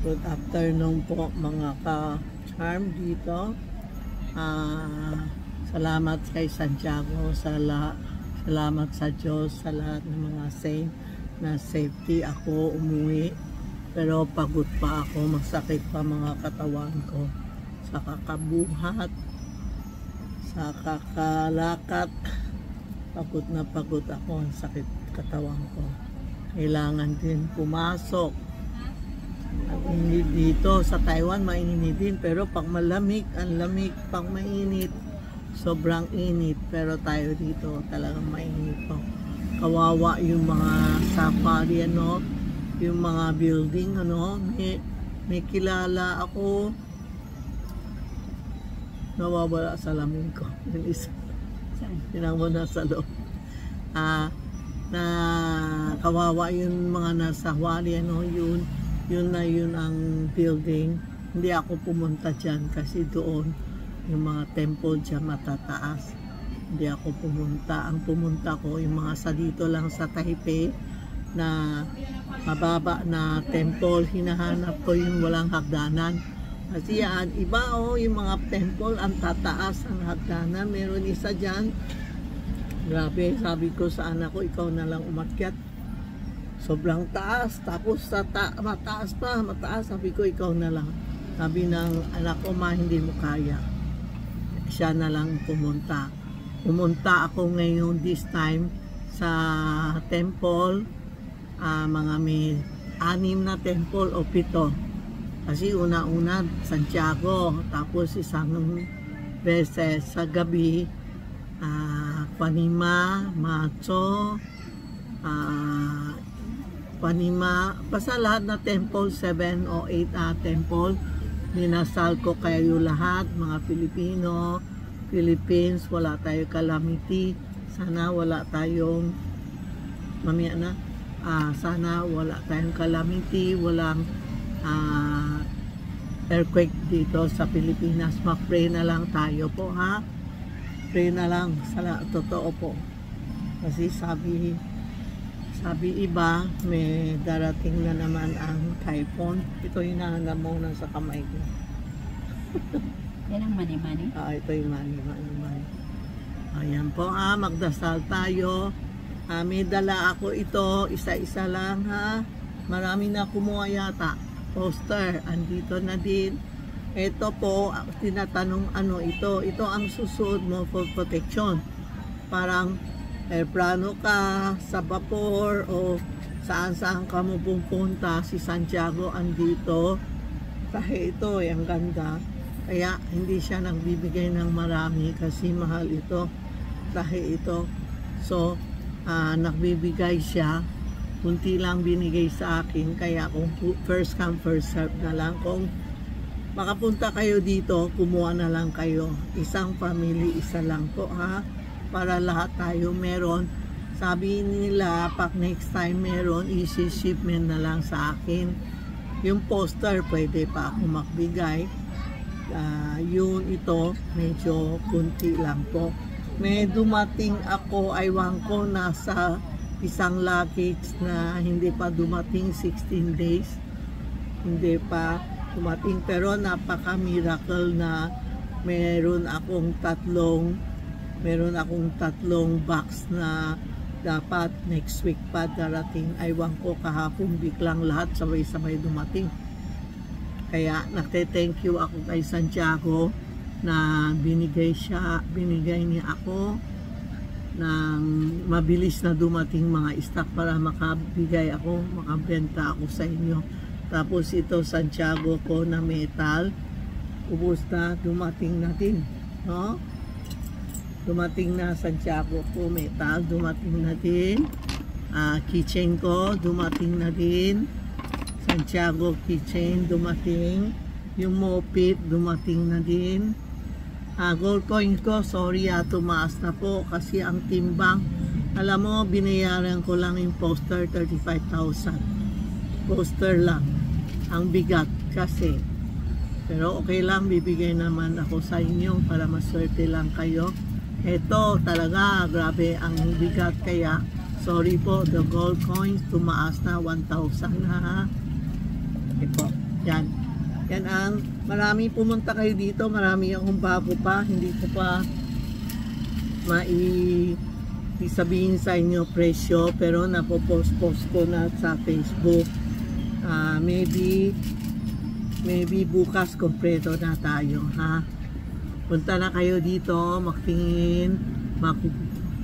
Good afternoon po mga ka-charm dito. Salamat kay Santiago, salamat sa Diyos sa lahat ng mga saint na safety ako umuwi. Pero pagod pa ako, masakit pa mga katawan ko sa kakabuhat, sa kakalakat. Pagod na pagod ako, ang sakit katawan ko. Kailangan din pumasok. Init dito sa Taiwan, mainit din, pero pag malamig, ang lamig. Pag mainit, sobrang init. Pero tayo dito talagang mainit po. Kawawa yung mga safari, ano, yung mga building, ano. May kilala ako, nawawala sa lamin ko. Yung isa, yun mo na sa loob. Na kawawa yung mga nasa Huali, ano, yun ang building. Hindi ako pumunta dyan kasi doon yung mga temple dyan matataas. Hindi ako pumunta. Ang pumunta ko yung mga sa dito lang sa Taipei na mababa na temple. Hinahanap ko yung walang hagdanan. Kasi yan, iba yung mga temple ang tataas ang hagdanan. Meron isa dyan. Grabe, sabi ko sa anak ko, ikaw na lang umakyat. Sobrang taas, tapos sa mataas pa, mataas. Sabi ko, ikaw na lang. Sabi ng anak ko, ma, hindi mo kaya. Siya na lang pumunta. Pumunta ako ngayon this time sa temple. Mga may 6 na temple o 7. Kasi una-una, Santiago. Tapos isang beses sa gabi, Panima, Macho, Panima, basta lahat na temple, 7 o 8 temple. Dinasal ko kayo lahat, mga Pilipino, Philippines, wala tayo calamity. Sana wala tayong, mamaya na, sana wala tayong calamity, walang earthquake dito sa Pilipinas. Mag-pray na lang tayo po, ha? Pray na lang, totoo po. Kasi sabi iba, may darating na naman ang typhoon. Ito yung hinahanap mo na sa kamay ko. Yan ang mani-mani? Ito yung mani-mani. Ayan po, magdasal tayo. May dala ako ito, isa-isa lang, ha. Marami na kumuha yata. Poster, andito na din. Ito po, tinatanong ano ito. Ito ang susuot mo for protection. Parang airplano ka, sa vapor, o saan-saan ka mo pupunta, si Santiago andito. Kahit ito, ang ganda. Kaya hindi siya nagbibigay ng marami kasi mahal ito. Kahit ito. So, nagbibigay siya. Kunti lang binigay sa akin. Kaya kung first come, first serve na lang. Kung makapunta kayo dito, kumuha na lang kayo. Isang family, isa lang po, ha? Para lahat tayo meron. Sabi nila, pag next time meron, easy shipment na lang sa akin. Yung poster, pwede pa ako magbigay. Yun ito, medyo kunti lang po. May dumating ako, aywan ko, nasa isang luggage na hindi pa dumating, 16 days. Hindi pa dumating, pero napaka-miracle na meron akong tatlong box na dapat next week pa darating. Aywan ko, kahapon biglang lahat sabay-sabay dumating. Kaya nagte-thank you ako kay Santiago na binigay niya ako ng mabilis na dumating mga stock para makabigay ako, makabenta ako sa inyo. Tapos ito Santiago ko na metal, ubos na, dumating na din, no? Dumating na Santiago ko metal, dumating na din. Keychain ko, dumating na din. Santiago keychain, dumating. Yung mopit, dumating na din. Gold coin ko, sorry, tumaas na po kasi ang timbang. Alam mo, binayaran ko lang yung poster, 35,000. Poster lang. Ang bigat kasi. Pero okay lang, bibigay naman ako sa inyo para maswerte lang kayo. Ito talaga, grabe ang bigat, kaya sorry po, the gold coins tumaas na 1,000 ha. Ito. Yan. Yan ang marami pumunta kayo dito. Marami akong bago pa. Hindi ko pa sabihin sa inyo presyo, pero napopost-post ko na sa Facebook. Maybe bukas kompleto na tayo, ha. Punta na kayo dito, magtingin,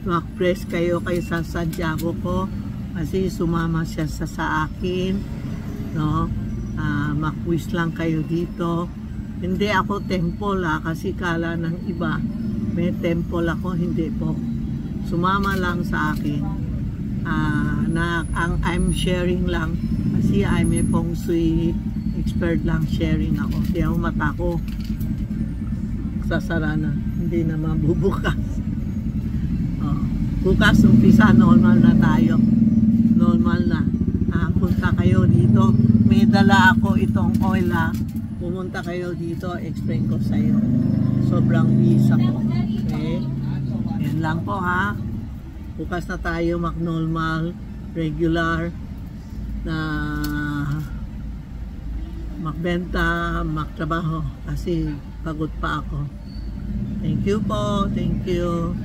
mag-press kayo sa Santiago ko kasi sumama siya sa akin, no. Mag-quiz lang kayo dito. Hindi ako temple, kasi kala ng iba may temple ako. Hindi po, sumama lang sa akin. I'm sharing lang kasi I'm a feng shui expert lang, sharing ako. Di ako mata ko sasara na, hindi na mabubukas. Bukas umpisa, normal na tayo, normal na. Punta kayo dito, may dala ako itong oil, pumunta kayo dito, explain ko sa iyo. Sobrang bisa ko. Okay, yan lang po, ha. Bukas na tayo mag-normal, regular na magbenta, magtrabaho kasi pagod pa ako. Thank you po, thank you.